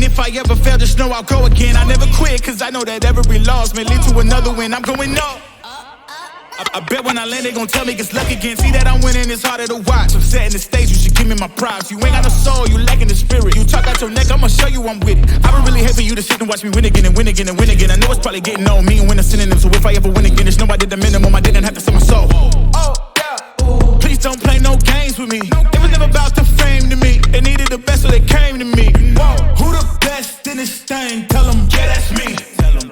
if I ever fail, just know I'll go again. I never quit, cause I know that every loss may lead to another win. I'm going up. I bet when I land, they gon' tell me it's luck again. See that I'm winning, it's harder to watch. I'm setting the stage, you should give me my props. You ain't got no soul, you lacking the spirit. You talk out your neck, I'ma show you I'm with it. I would really hate for you to sit and watch me win again and win again and win again. I know it's probably getting on me and win a synonym. So if I ever win again, just know I did the minimum. I didn't have to sell my soul. Oh, yeah. Please don't play no games with me. It was never about the fame to me. They needed the best, so they came to me. Who the best in this thing? Tell them, yeah, that's me.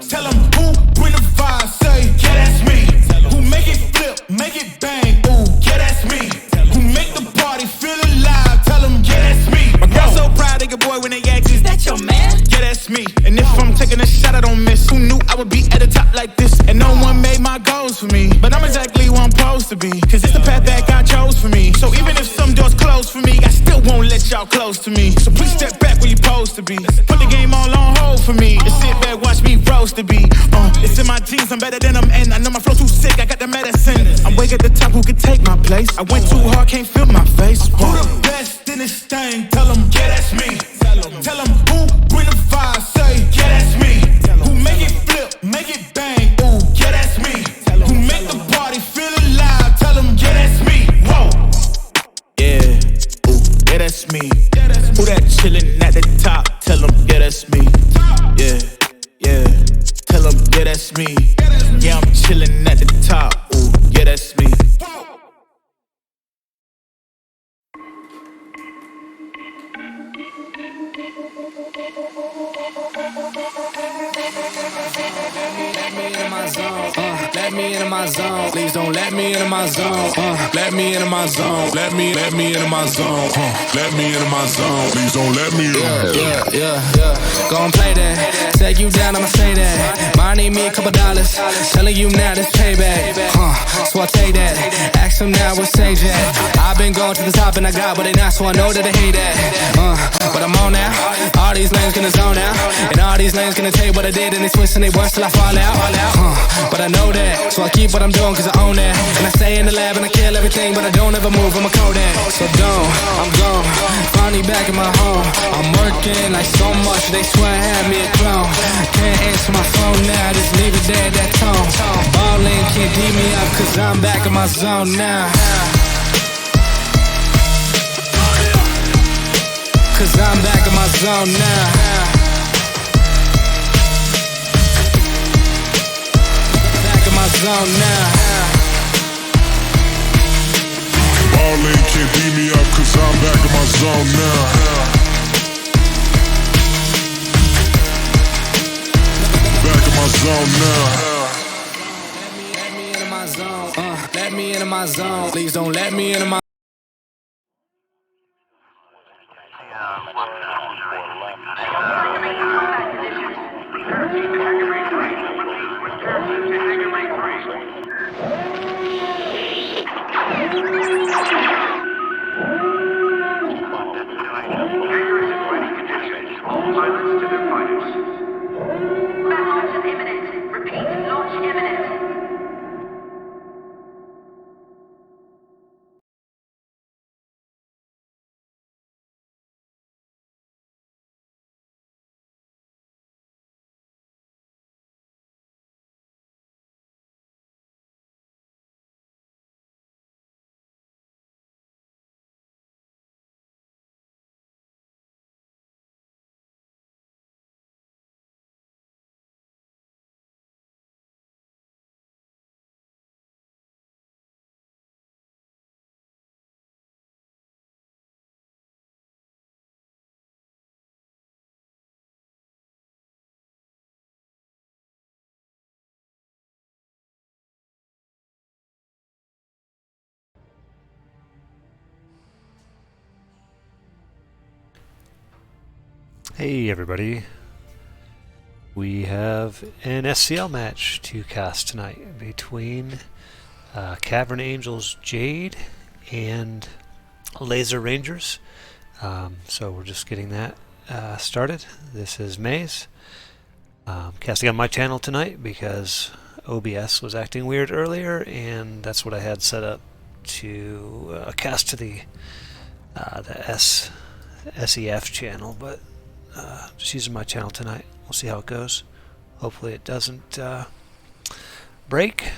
Tell them who bring the vibe, say, yeah, that's me. Who make it flip, make it bang, ooh, yeah, that's me. Who make the party feel alive, tell them, yeah, that's me. My girl's so proud of your boy when they ask, is that your man? Yeah, that's me. And if I'm taking a shot, I don't miss. Who knew I would be at the top like this? And no one made my goals for me, but I'm exactly where I'm supposed to be, cause it's the path that God chose for me. So even if some doors close for me, I still won't let y'all close to me. So please step back where you're supposed to be. Put the game all on hold for me, and sit back, watch me roast the beat. It's in my genes, I'm better than them, and I know my flow too sick, I got the medicine. I'm way at the top, who could take my place? I went too hard, can't feel my face. Who the best in this thing? Tell them, yeah, that's me. Tell them who bring the vibe, say, yeah, that's me. Who make it flip, make it bang, ooh, yeah, that's me. Who make the party feel alive, tell them, yeah, that's me. Whoa. Yeah, ooh, yeah, that's me. Who that chillin' at the top, tell them, yeah, that's me. Yeah, yeah, tell them, yeah, that's me. Yeah, I'm chillin' at the top, ooh, yeah, that's me. Let me into my zone. Please don't let me into my zone. Let me into my zone. Let me into my zone. Let me into my zone. Please don't let me in. Yeah. Gon' play that. Take you down, I'ma say that. Mine need me $2. Telling you now this payback. So I take that. Ask them now what's sage at. I've been going to the top and I got what they not, so I know that they hate that. But I'm on now. All these lanes gonna zone out. And all these lanes gonna tell you what I did, and they twist and they worse till I fall out. But I know that, so I keep what I'm doing cause I own that. And I stay in the lab and I kill everything, but I don't ever move, I'm a Kodak. So I'm gone, finally back in my home. I'm working like so much, they swear I had me a clone. Can't answer my phone now, just leave it there, that tone. Ballin' can't beat me up cause I'm back in my zone now. Cause I'm back in my zone now. Zone now. Ballin' can't beat me up cause I'm back in my zone now. Back in my zone now. Let me into my zone. Let me into my zone. Please don't let me into my. Hey everybody, we have an SCL match to cast tonight between Cavern Angels Jade and Lazer Rangers. So we're just getting that started. This is Maze. Casting on my channel tonight because OBS was acting weird earlier, and that's what I had set up to cast to the SEF channel, but just using my channel tonight. We'll see how it goes. Hopefully it doesn't break.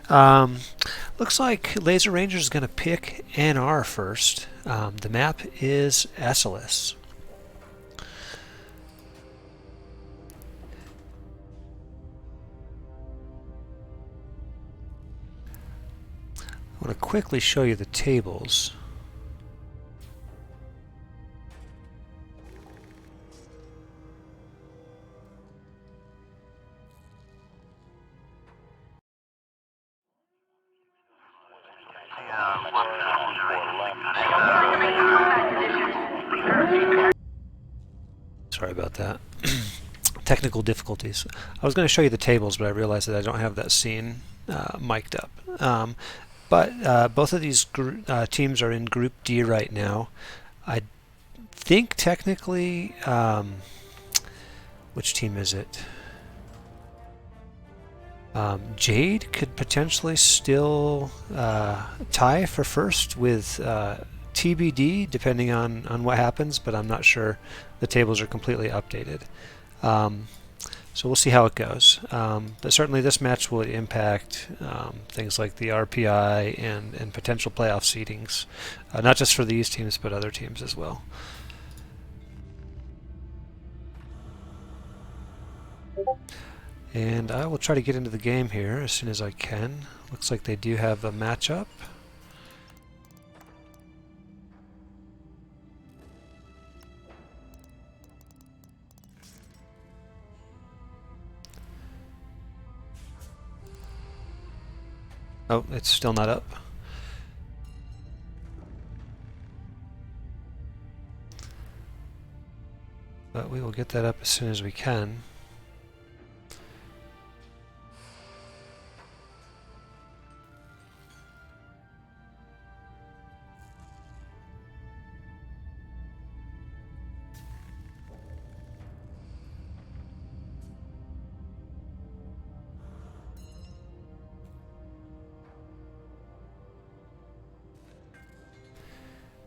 Looks like Lazer Ranger is going to pick NR first. The map is SCL. I want to quickly show you the tables. Sorry about that. Technical difficulties. I was going to show you the tables, but I realized that I don't have that scene mic'd up. But both of these teams are in Group D right now. I think technically, which team is it? Jade could potentially still tie for first with TBD, depending on what happens, but I'm not sure. The tables are completely updated. So we'll see how it goes. But certainly this match will impact things like the RPI and potential playoff seedings, not just for these teams, but other teams as well. And I will try to get into the game here as soon as I can. Looks like they do have a matchup. Oh, it's still not up. But we will get that up as soon as we can.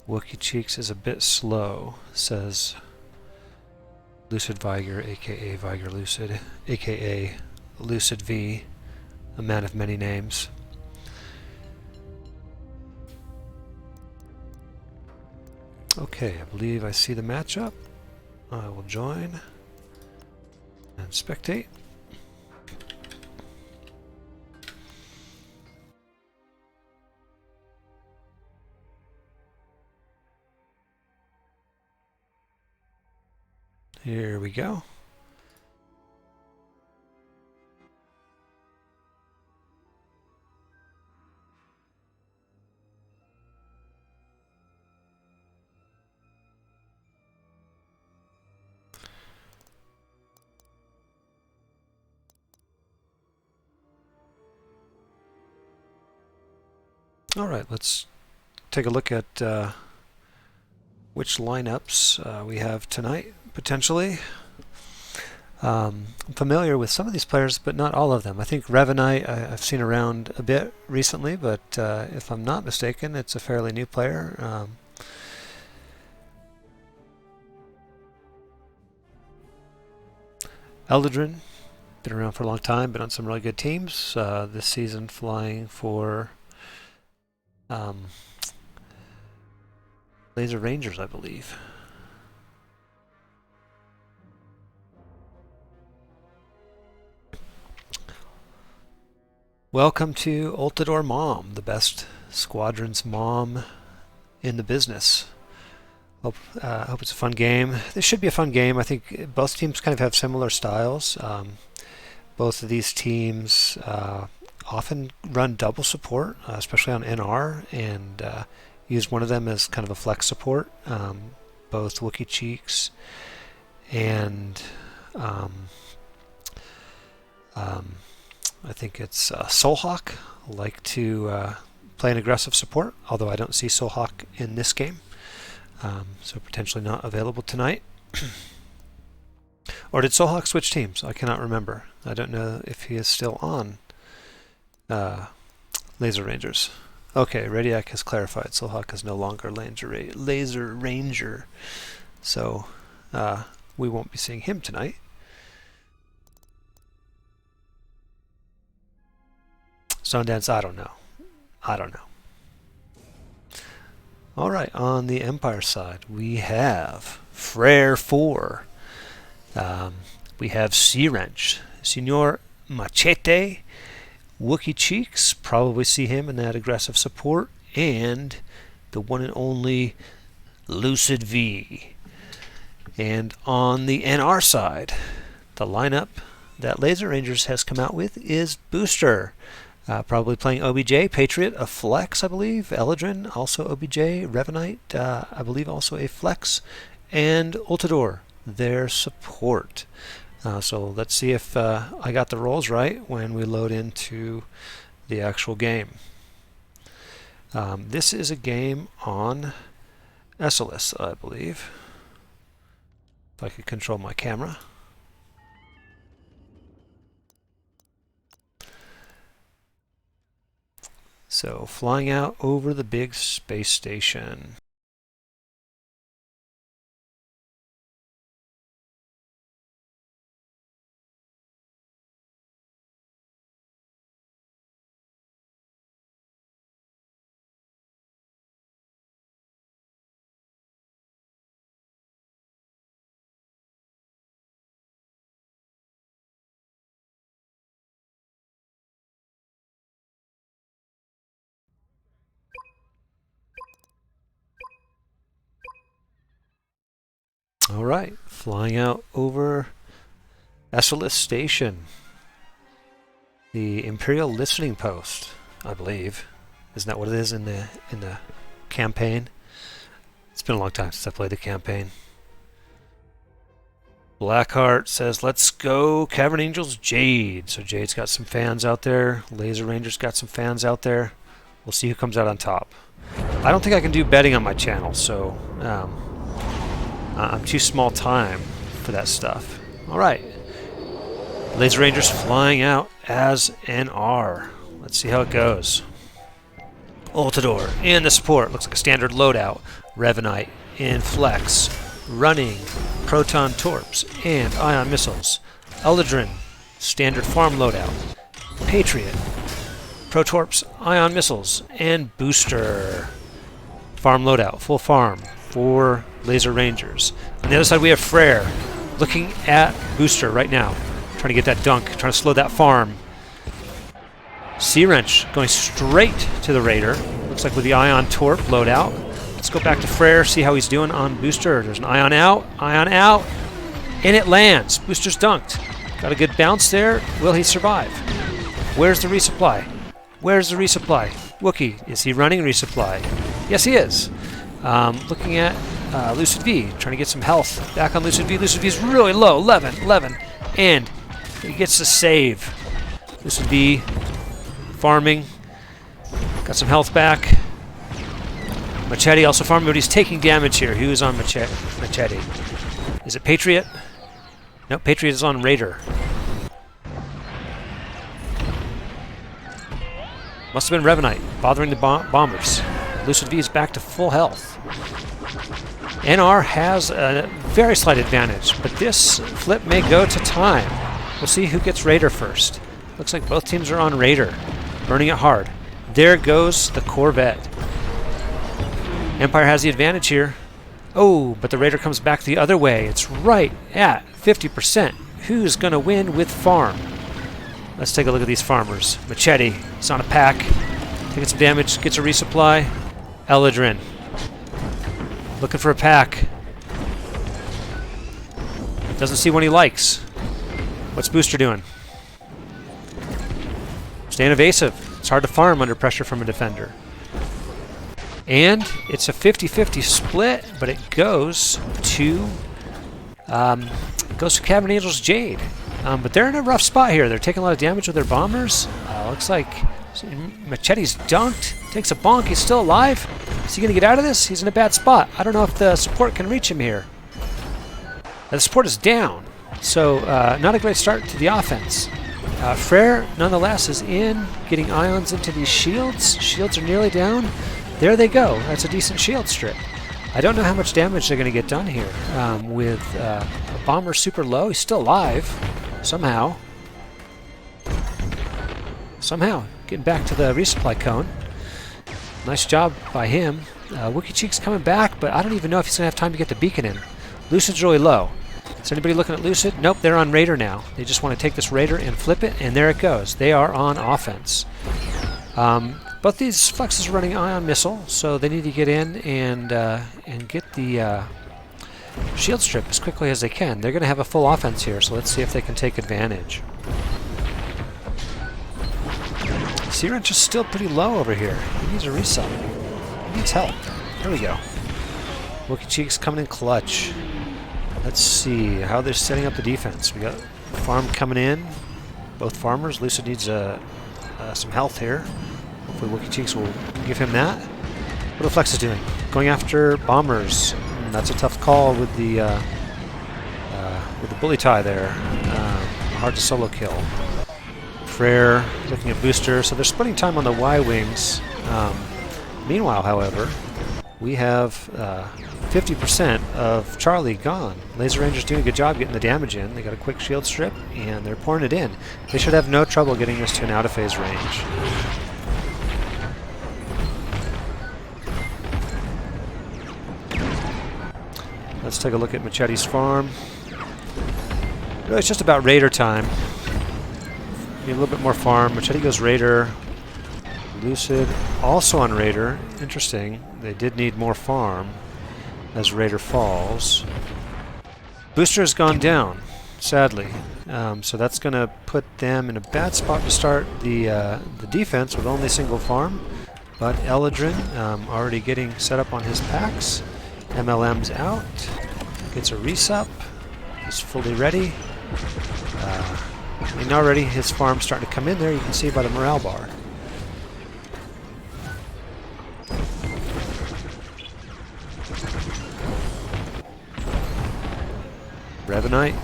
Wookie Cheeks is a bit slow, says Lucid Viger, aka Viger Lucid, aka Lucid V, a man of many names. Okay, I believe I see the matchup. I will join and spectate. Here we go. All right, let's take a look at which lineups we have tonight, potentially. I'm familiar with some of these players, but not all of them. I think Revenite I've seen around a bit recently, but if I'm not mistaken, it's a fairly new player. Eldridren, been around for a long time, been on some really good teams. This season flying for Lazer Rangers, I believe. Welcome to Ultador Mom, the best squadron's mom in the business. Hope it's a fun game. This should be a fun game. I think both teams kind of have similar styles. Both of these teams often run double support, especially on NR, and use one of them as kind of a flex support. Both Wookie Cheeks and I think it's Soulhawk like to play an aggressive support, although I don't see Soulhawk in this game, so potentially not available tonight. Or did Soulhawk switch teams? I cannot remember. I don't know if he is still on Lazer Rangers. Okay, Radiac has clarified Soulhawk is no longer Lazer Ranger. So we won't be seeing him tonight. Sundance, I don't know. I don't know. Alright, on the Empire side, we have Frere 4. We have Sea Wrench, Senor Machete, Wookie Cheeks, probably see him in that aggressive support, and the one and only Lucid V. And on the NR side, the lineup that Lazer Rangers has come out with is Booster. Probably playing OBJ, Patriot, a flex, I believe, Eladrin, also OBJ, Revenite, I believe also a flex, and Ultador, their support. So let's see if I got the roles right when we load into the actual game. This is a game on SCL, I believe. If I could control my camera. So flying out over the big space station. All right, flying out over SCL Station, the Imperial Listening Post, I believe. Isn't that what it is in the campaign? It's been a long time since I played the campaign. Blackheart says, "Let's go, Cavern Angels, Jade." So Jade's got some fans out there. Lazer Ranger's got some fans out there. We'll see who comes out on top. I don't think I can do betting on my channel, so I'm too small time for that stuff. Alright. Lazer Rangers flying out as NR. Let's see how it goes. Ultador in the support. Looks like a standard loadout. Revenite in flex. Running proton torps and ion missiles. Eladrin, standard farm loadout. Patriot, protorps, ion missiles, and Booster. Farm loadout, full farm for Lazer Rangers. On the other side we have Frere, looking at Booster right now. Trying to get that dunk, trying to slow that farm. Sea Wrench going straight to the Raider. Looks like with the ion torp loadout. Let's go back to Frere, see how he's doing on Booster. There's an ion out, and it lands. Booster's dunked. Got a good bounce there. Will he survive? Where's the resupply? Where's the resupply? Wookie, is he running resupply? Yes, he is. Looking at Lucid V, trying to get some health back on Lucid V. Lucid V is really low, 11, and he gets the save. Lucid V farming, got some health back. Machete also farming, but he's taking damage here. Who's on Machete? Is it Patriot? No, Patriot is on Raider. Must have been Revenite, bothering the bombers. Lucid V is back to full health. NR has a very slight advantage, but this flip may go to time. We'll see who gets Raider first. Looks like both teams are on Raider, burning it hard. There goes the Corvette. Empire has the advantage here. Oh, but the Raider comes back the other way. It's right at 50%. Who's going to win with farm? Let's take a look at these farmers. Machete is on a pack. Taking some damage, gets a resupply. Eladrin. Looking for a pack. Doesn't see one he likes. What's Booster doing? Staying evasive. It's hard to farm under pressure from a defender. And it's a 50-50 split, but it goes to Cavern Angels Jade. But they're in a rough spot here. They're taking a lot of damage with their bombers. Looks like Machete's dunked. Takes a bonk. He's still alive. Is he going to get out of this? He's in a bad spot. I don't know if the support can reach him here. The support is down, so not a great start to the offense. Frere, nonetheless, is in, getting ions into these shields. Shields are nearly down. There they go. That's a decent shield strip. I don't know how much damage they're going to get done here. With a bomber super low, he's still alive. Somehow. Getting back to the resupply cone. Nice job by him. Wookie Cheek's coming back, but I don't even know if he's going to have time to get the beacon in. Lucid's really low. Is anybody looking at Lucid? Nope, they're on Raider now. They just want to take this Raider and flip it, and there it goes. They are on offense. Both these flexes are running ion missile, so they need to get in and get the shield strip as quickly as they can. They're going to have a full offense here, so let's see if they can take advantage. Sea Wrench is still pretty low over here. He needs a resup. He needs help. There we go. Wookie Cheek's coming in clutch. Let's see how they're setting up the defense. We got farm coming in. Both farmers. Lucid needs some health here. Hopefully Wookie Cheeks will give him that. What are Flexes doing? Going after bombers. That's a tough call with the bully tie there. Hard to solo kill. Frere looking at booster, so they're splitting time on the Y-wings. Meanwhile, however, we have 50% of Charlie gone. Laser Ranger's doing a good job getting the damage in. They got a quick shield strip, and they're pouring it in. They should have no trouble getting this to an out-of-phase range. Let's take a look at Machete's farm. Really, it's just about Raider time. Need a little bit more farm. Machete goes Raider. Lucid also on Raider. Interesting. They did need more farm as Raider falls. Booster has gone down, sadly. So that's going to put them in a bad spot to start the defense with only single farm. But Eladrin already getting set up on his packs. MLM's out. Gets a resup. He's fully ready. And already his farm's starting to come in there. You can see by the morale bar. Revenite.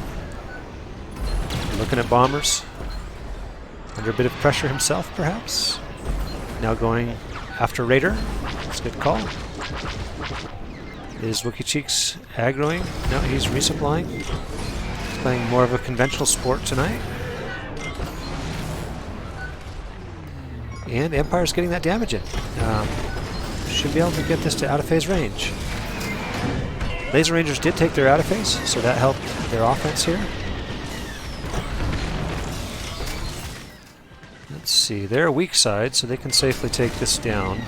Looking at bombers. Under a bit of pressure himself, perhaps. Now going after Raider. That's a good call. Is Wookie Cheeks aggroing? No, he's resupplying. He's playing more of a conventional sport tonight. And Empire's getting that damage in. Should be able to get this to out-of-phase range. Laser Rangers did take their out-of-phase, so that helped their offense here. Let's see, they're a weak side, so they can safely take this down.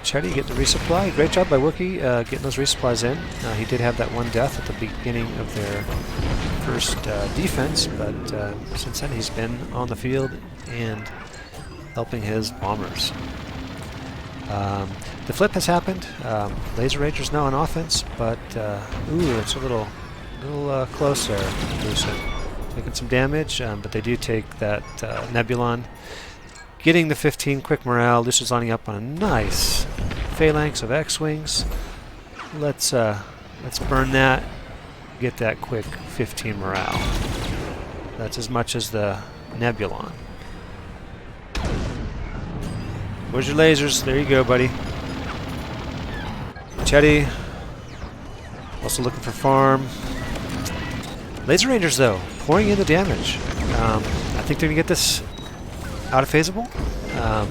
Chetty get the resupply. Great job by Wookie getting those resupplies in. He did have that one death at the beginning of their first defense, but since then he's been on the field and helping his bombers. The flip has happened. Laser Ranger's now on offense, but ooh, it's a little close there. Lucid taking some damage, but they do take that Nebulon. Getting the 15 quick morale. Lucid's lining up on a nice phalanx of X-wings. Let's burn that. Get that quick 15 morale. That's as much as the Nebulon. Where's your lasers? There you go, buddy. Chetty. Also looking for farm. Laser Rangers, though, pouring in the damage. I think they're going to get this out-of-phaseable. A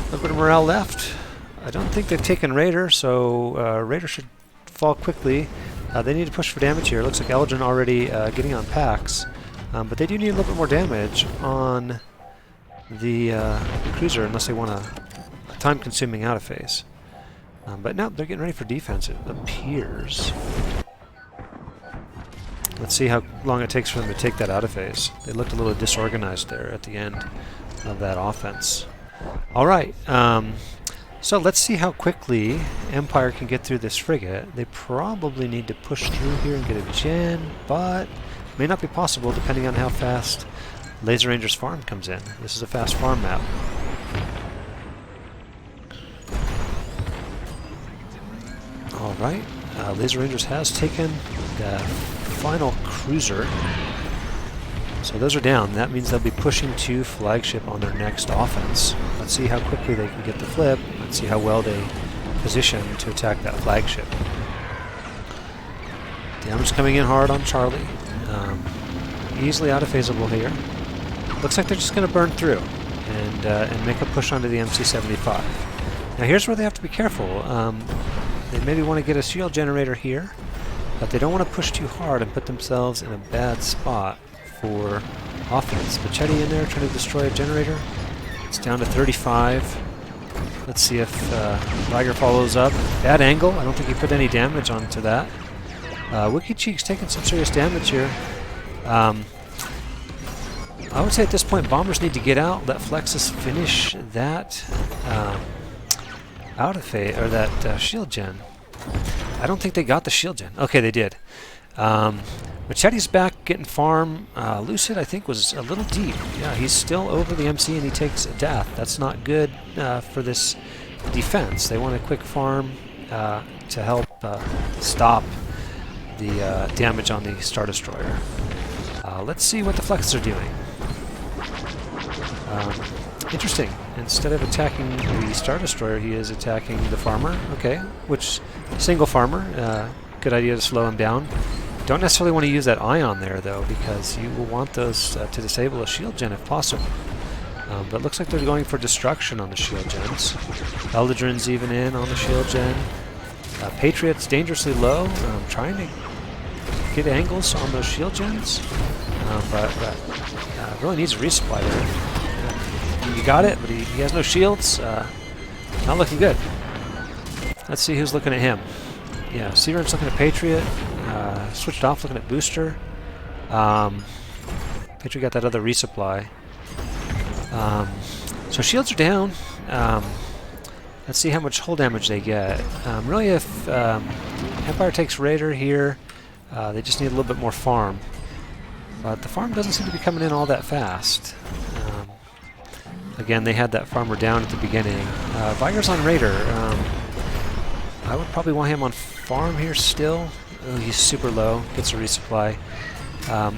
little bit of morale left. I don't think they've taken Raider, so Raider should fall quickly. They need to push for damage here. Looks like Eldrin already getting on packs. But they do need a little bit more damage on the cruiser unless they want a time-consuming out-of-phase. But no, they're getting ready for defense, it appears. Let's see how long it takes for them to take that out-of-phase. They looked a little disorganized there at the end of that offense. All right, so let's see how quickly Empire can get through this frigate. They probably need to push through here and get a gen, but it may not be possible depending on how fast Laser Ranger's farm comes in. This is a fast farm map. All right, Laser Rangers has taken the final cruiser. So those are down. That means they'll be pushing to flagship on their next offense. Let's see how quickly they can get the flip. Let's see how well they position to attack that flagship. Damage coming in hard on Charlie. Easily out of phaseable here. Looks like they're just going to burn through and make a push onto the MC75. Now here's where they have to be careful. They maybe want to get a shield generator here, but they don't want to push too hard and put themselves in a bad spot for offense. Machete in there trying to destroy a generator. It's down to 35. Let's see if Liger follows up. Bad angle. I don't think he put any damage onto that. Wiki Cheek's taking some serious damage here. I would say at this point Bombers need to get out, let Flexus finish that out of phase, or that shield gen. I don't think they got the shield gen. Okay, they did. Machete's back getting farm. Lucid, I think, was a little deep. Yeah, he's still over the MC and he takes a death. That's not good for this defense. They want a quick farm to help stop the damage on the Star Destroyer. Let's see what the Flexes are doing. Interesting. Instead of attacking the Star Destroyer, he is attacking the farmer. Okay, which single farmer. Good idea to slow him down. Don't necessarily want to use that ion there, though, because you will want those to disable a shield gen if possible. But it looks like they're going for destruction on the shield gens. Eldridren's even in on the shield gen. Patriot's dangerously low, trying to get angles on those shield gens, but really needs a resupply there. You got it, but he has no shields. Not looking good. Let's see who's looking at him. Yeah, Searam's looking at Patriot. Switched off looking at Booster. Patriot got that other resupply. So shields are down. Let's see how much hull damage they get. Really, if Empire takes Raider here, they just need a little bit more farm. But the farm doesn't seem to be coming in all that fast. Again, they had that farmer down at the beginning. Viger's on Raider. I would probably want him on farm here still. Oh, he's super low. Gets a resupply.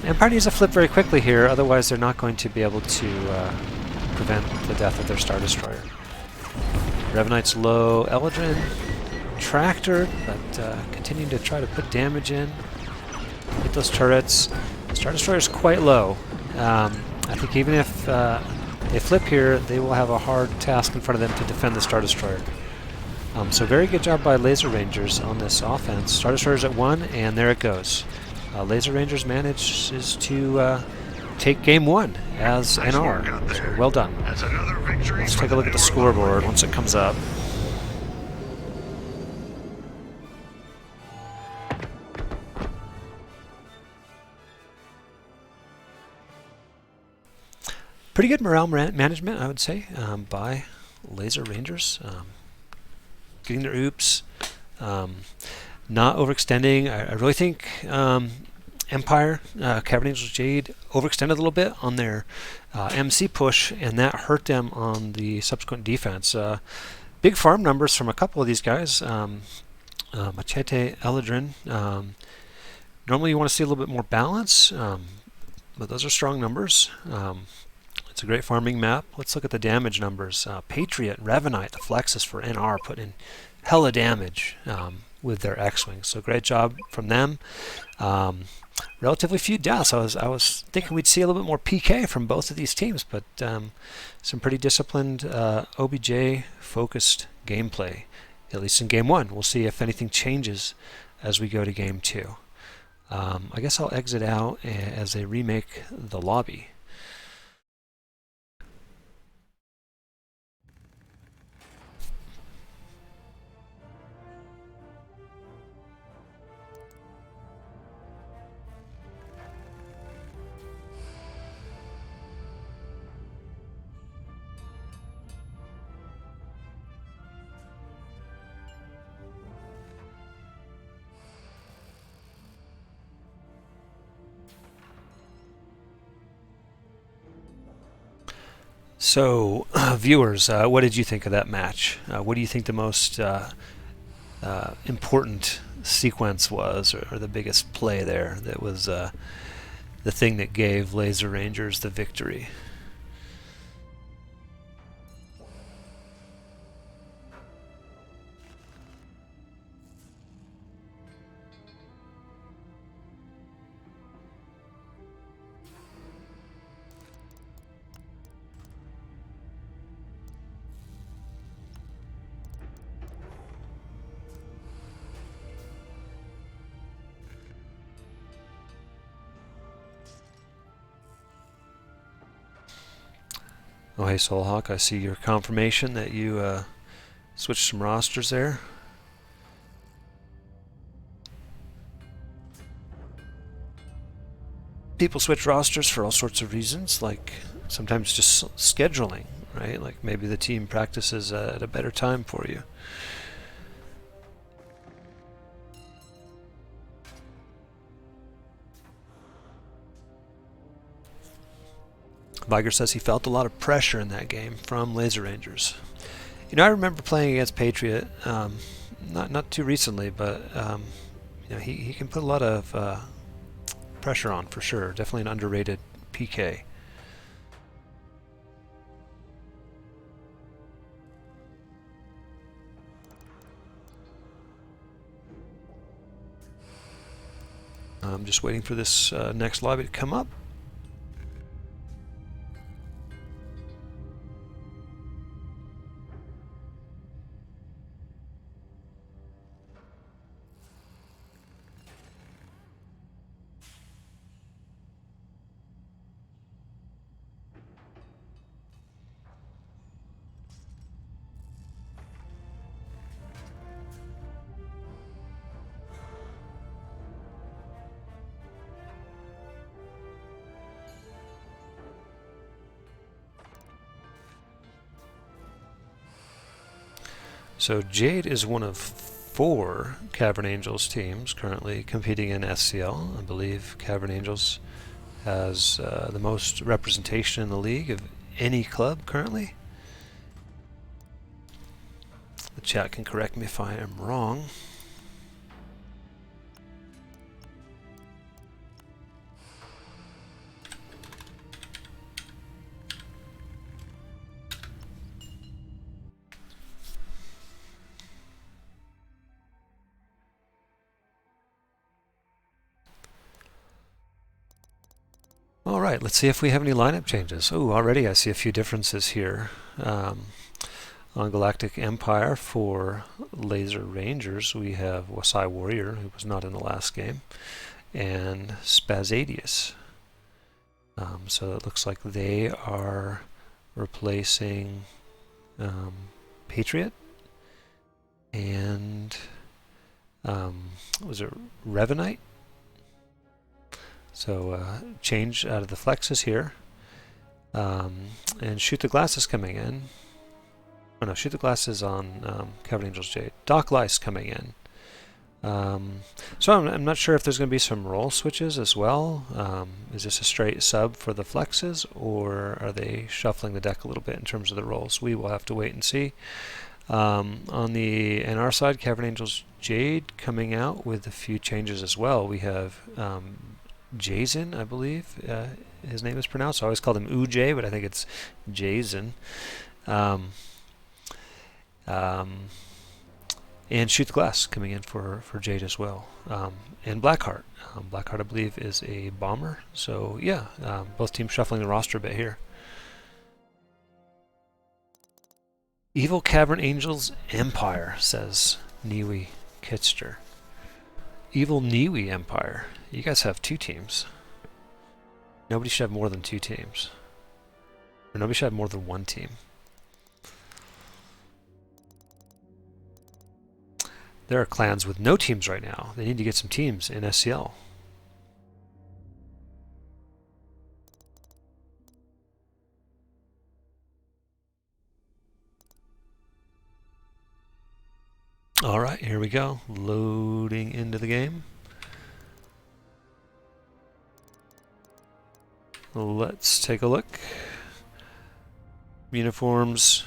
Empire needs to flip very quickly here, otherwise they're not going to be able to prevent the death of their Star Destroyer. Revenite's low. Eldrin tractor, but continuing to try to put damage in. Hit those turrets. Star Destroyer's quite low. I think even if they flip here, they will have a hard task in front of them to defend the Star Destroyer. So very good job by Laser Rangers on this offense. Star Destroyer's at 1, and there it goes. Laser Rangers manages to take game 1 as NR. So well done. Let's take a look at the scoreboard once it comes up. Pretty good morale management, I would say, by Laser Rangers. Getting their oops, not overextending. I really think Empire, Cavern Angels Jade, overextended a little bit on their MC push, and that hurt them on the subsequent defense. Big farm numbers from a couple of these guys. Machete, Eldrin. Normally you want to see a little bit more balance, but those are strong numbers. It's a great farming map. Let's look at the damage numbers. Patriot, Revenite, the Flexus for NR put in hella damage with their X-Wings. So great job from them. Relatively few deaths. I was thinking we'd see a little bit more PK from both of these teams, but some pretty disciplined OBJ-focused gameplay, at least in Game 1. We'll see if anything changes as we go to Game 2. I guess I'll exit out as they remake the lobby. So, viewers, what did you think of that match? What do you think the most important sequence was, or the biggest play there that was the thing that gave Lazer Rangers the victory. Oh, hey, Soulhawk, I see your confirmation that you switched some rosters there. People switch rosters for all sorts of reasons, like sometimes just scheduling, right? Like maybe the team practices at a better time for you. Viger says he felt a lot of pressure in that game from Lazer Rangers. You know, I remember playing against Patriot, not too recently, but you know, he can put a lot of pressure on for sure. Definitely an underrated PK. I'm just waiting for this next lobby to come up. So Jade is one of 4 Cavern Angels teams currently competing in SCL. I believe Cavern Angels has the most representation in the league of any club currently. The chat can correct me if I am wrong. Alright, let's see if we have any lineup changes. Oh, already I see a few differences here. On Galactic Empire for Lazer Rangers, we have Wasai Warrior, who was not in the last game, and Spazadius. So it looks like they are replacing Patriot and was it Revenite? So change out of the flexes here, and Shoot the Glass is coming in. Oh no, Shoot the Glass is on Cavern Angels Jade. Doc Lice coming in. So I'm not sure if there's going to be some role switches as well. Is this a straight sub for the flexes, or are they shuffling the deck a little bit in terms of the roles? We will have to wait and see. On the NR side, Cavern Angels Jade coming out with a few changes as well. We have Jason, I believe his name is pronounced. I always called him Uj, but I think it's Jason. And Shoot the Glass coming in for Jade as well. And Blackheart. Blackheart, I believe, is a bomber. So yeah, both teams shuffling the roster a bit here. Evil Cavern Angels Empire, says Niwi Kitster. Evil Niwi Empire. You guys have 2 teams. Nobody should have more than 2 teams. Or nobody should have more than 1 team. There are clans with no teams right now. They need to get some teams in SCL. Alright, here we go. Loading into the game. Let's take a look. Uniforms,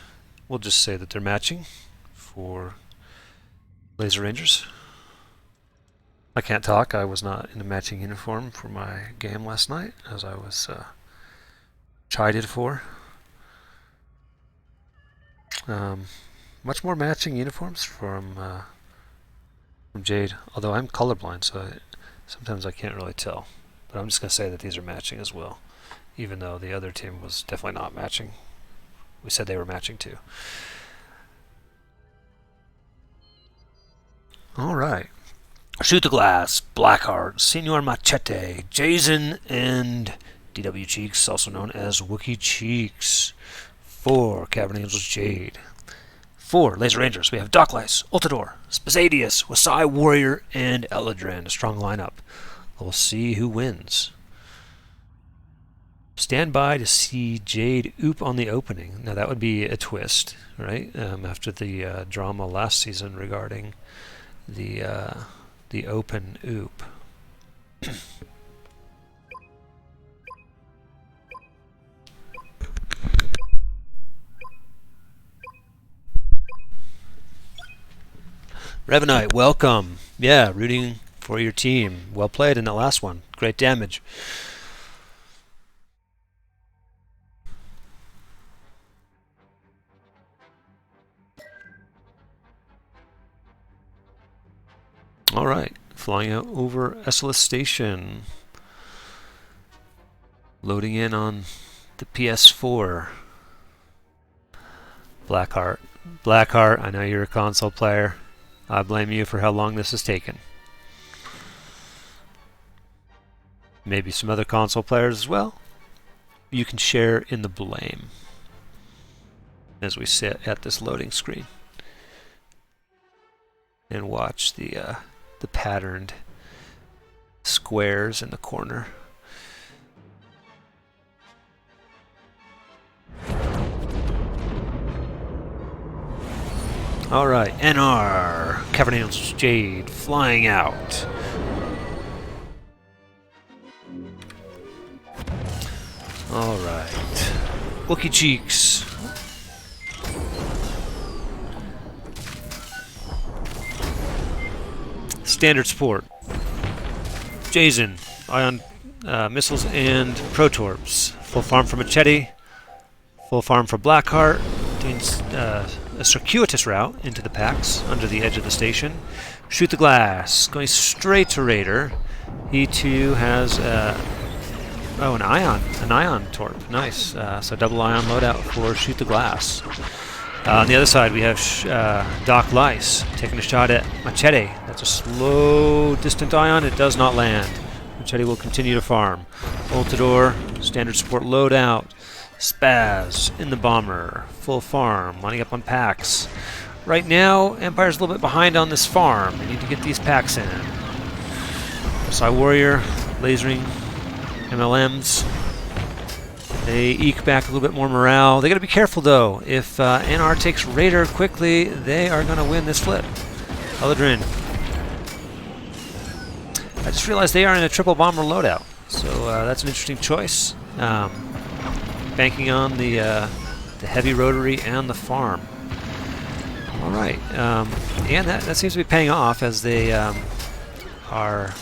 we'll just say that they're matching for Lazer Rangers. I can't talk. I was not in a matching uniform for my game last night, as I was chided for. Much more matching uniforms from Jade, although I'm colorblind, so sometimes I can't really tell. But I'm just going to say that these are matching as well, even though the other team was definitely not matching. We said they were matching too. All right. Shoot the Glass, Blackheart, Senor Machete, Jason, and DW Cheeks, also known as Wookie Cheeks. 4, Cavern Angels, Jade. 4, Laser Rangers, we have Docklice, Ultador, Spazadius, Wasai Warrior, and Eladrin. A strong lineup. We'll see who wins. Stand by to see Jade oop on the opening. Now that would be a twist, right? After the drama last season regarding the open oop. Revenite, welcome. Yeah, rooting for your team. Well played in that last one. Great damage. Alright, flying out over SLS Station. Loading in on the PS4. Blackheart. Blackheart, I know you're a console player. I blame you for how long this has taken. Maybe some other console players as well. You can share in the blame as we sit at this loading screen and watch the patterned squares in the corner. Alright, NR, Cavern Angels, Jade, flying out. Alright, Wookie Cheeks. Standard support. Jason, ion missiles and protorps. Full farm for Machete. Full farm for Blackheart. Doing a circuitous route into the packs under the edge of the station. Shoot the Glass, going straight to Raider. He too has an ion torp. Nice. So double ion loadout for Shoot the Glass. On the other side, we have Doc Lice taking a shot at Machete. That's a slow, distant ion. It does not land. Machete will continue to farm. Ultador, standard support loadout. Spaz in the bomber. Full farm, lining up on packs. Right now, Empire's a little bit behind on this farm. They need to get these packs in. Psy Warrior, lasering MLMs. They eke back a little bit more morale. They got to be careful though. If NR takes Raider quickly, they are going to win this flip. Eladrin. I just realized they are in a triple bomber loadout, so that's an interesting choice. Banking on the heavy rotary and the farm. All right, and that seems to be paying off as they are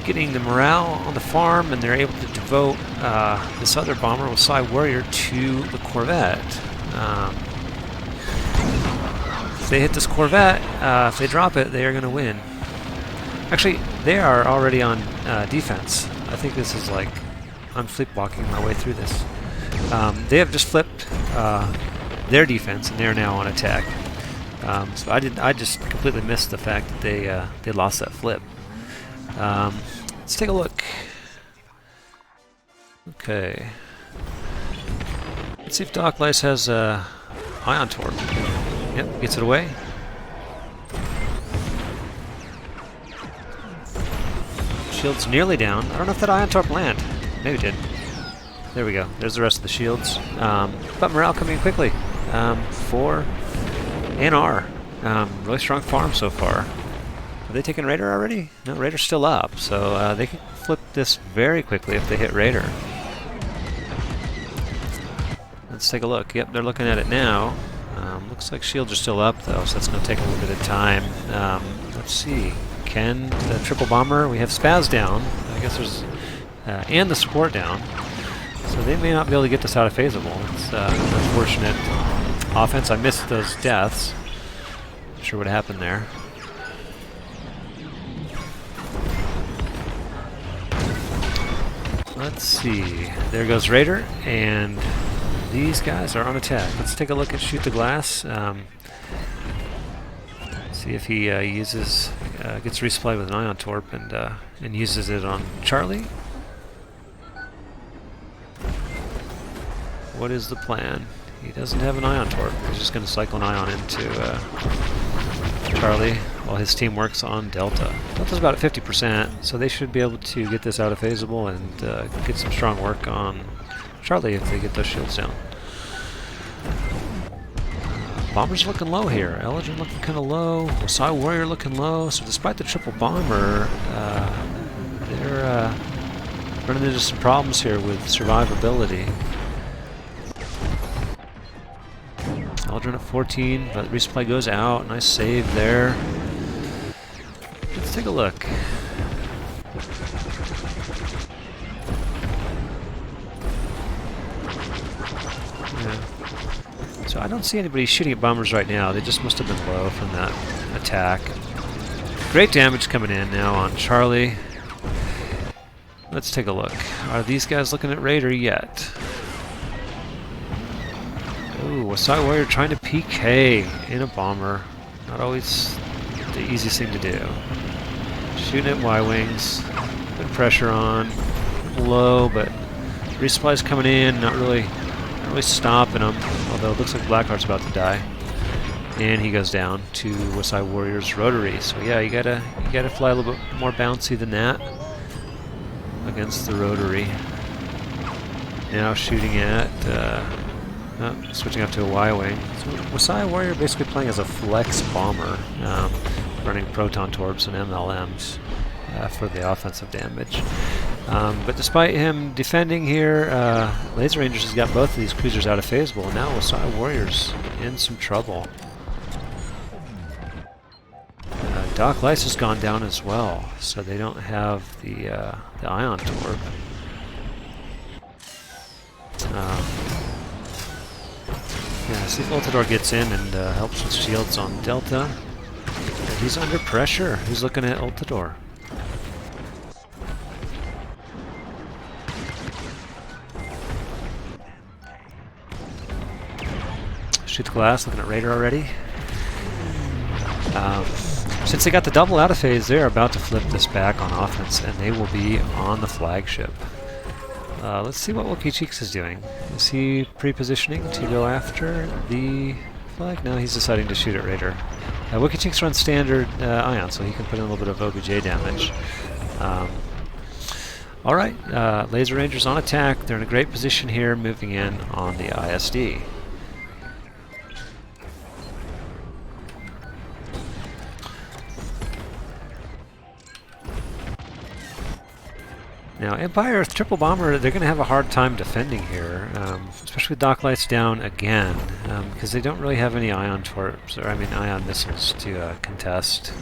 getting the morale on the farm, and they're able to devote this other bomber with Psy Warrior to the Corvette. If they hit this Corvette, if they drop it, they are going to win. Actually, they are already on defense. I think this is like I'm sleepwalking my way through this. They have just flipped their defense, and they're now on attack. So I just completely missed the fact that they lost that flip. Let's take a look. Okay. Let's see if Doc Lice has ion torp. Yep, gets it away. Shield's nearly down. I don't know if that ion torp land. Maybe it did. There we go. There's the rest of the shields. But morale coming in quickly for NR. Really strong farm so far. Have they taken Raider already? No, Raider's still up, so they can flip this very quickly if they hit Raider. Let's take a look. Yep, they're looking at it now. Looks like shields are still up though, so that's going to take a little bit of time. Let's see. Can the triple bomber? We have Spaz down. I guess there's and the support down. So they may not be able to get this out of phaseable. It's unfortunate offense. I missed those deaths. Not sure what happened there. Let's see. There goes Raider, and these guys are on attack. Let's take a look at Shoot the Glass. See if he gets resupply with an Ion Torp and uses it on Charlie. What is the plan? He doesn't have an Ion Torp. He's just going to cycle an Ion into Charlie while his team works on Delta. Delta's about at 50%, so they should be able to get this out of phaseable and get some strong work on Charlie if they get those shields down. Bomber's looking low here. Elegant looking kind of low. Wasai Warrior looking low. So despite the triple bomber, they're running into some problems here with survivability. Eldrin at 14, but resupply goes out. Nice save there. Let's take a look. Yeah. So I don't see anybody shooting at bombers right now. They just must have been low from that attack. Great damage coming in now on Charlie. Let's take a look. Are these guys looking at Raider yet? Ooh, Wasai Warrior trying to PK in a bomber. Not always the easiest thing to do. Shooting at Y-Wings. Put pressure on. Low, but resupply's coming in. Not really stopping them. Although it looks like Blackheart's about to die. And he goes down to Wasai Warrior's rotary. So yeah, you gotta fly a little bit more bouncy than that against the rotary. Now shooting at switching up to a Y-Wing. So Wasai Warrior basically playing as a flex bomber, running proton torps and MLMs for the offensive damage. But despite him defending here, Lazer Rangers has got both of these cruisers out of phaseable, and now Wasai Warrior's in some trouble. Doc Lice has gone down as well, so they don't have the Ion Torp. Yeah, see if Ultidor gets in and helps with shields on Delta. But he's under pressure. Who's looking at Ultidor? Shoot the glass, looking at Raider already. Since they got the double out of phase, they're about to flip this back on offense, and they will be on the flagship. Let's see what Wookie Cheeks is doing. Is he pre-positioning to go after the flag? No, he's deciding to shoot at Raider. Wookie Cheeks runs standard Ion, so he can put in a little bit of OBJ damage. Alright, Lazer Rangers on attack. They're in a great position here, moving in on the ISD. Now, Empire triple bomber, they're going to have a hard time defending here, especially with Doc Lights down again, because they don't really have any ion torps, or ion missiles to contest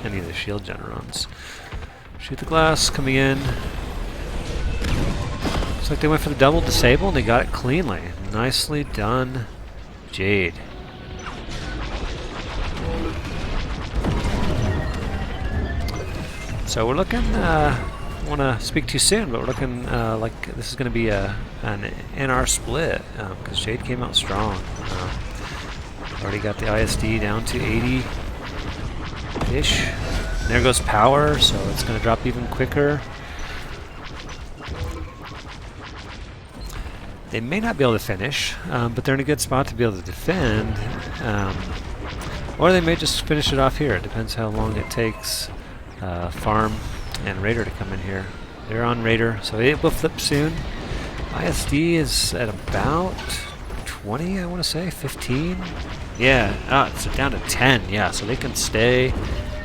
any of the shield generons. Shoot the glass coming in. Looks like they went for the double disable and they got it cleanly. Nicely done, Jade. So we're looking. I don't want to speak too soon, but we're looking like this is going to be an NR split because Jade came out strong. Already got the ISD down to 80-ish. And there goes power, so it's going to drop even quicker. They may not be able to finish, but they're in a good spot to be able to defend. Or they may just finish it off here. It depends how long it takes Farm and Raider to come in here. They're on Raider, so it will flip soon. ISD is at about 20, I want to say, 15. Yeah, it's down to 10. Yeah, so they can stay